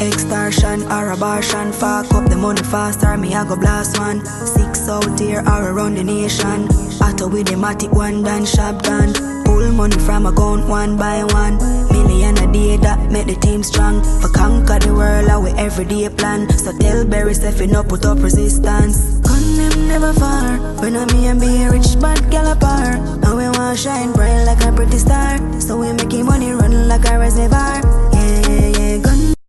Extortion or abortion, fuck up the money faster, me I go blast one. 6 out here or around the nation. Auto with the matic one done, shop done. Pull money from account one by one. Million a day that make the team strong. For conquer the world our everyday plan. So tell Berry if you no put up resistance. Gun them never far. When I me and be a rich bad gal apart. And we want shine bright like a pretty star. So we making money run like a reservoir.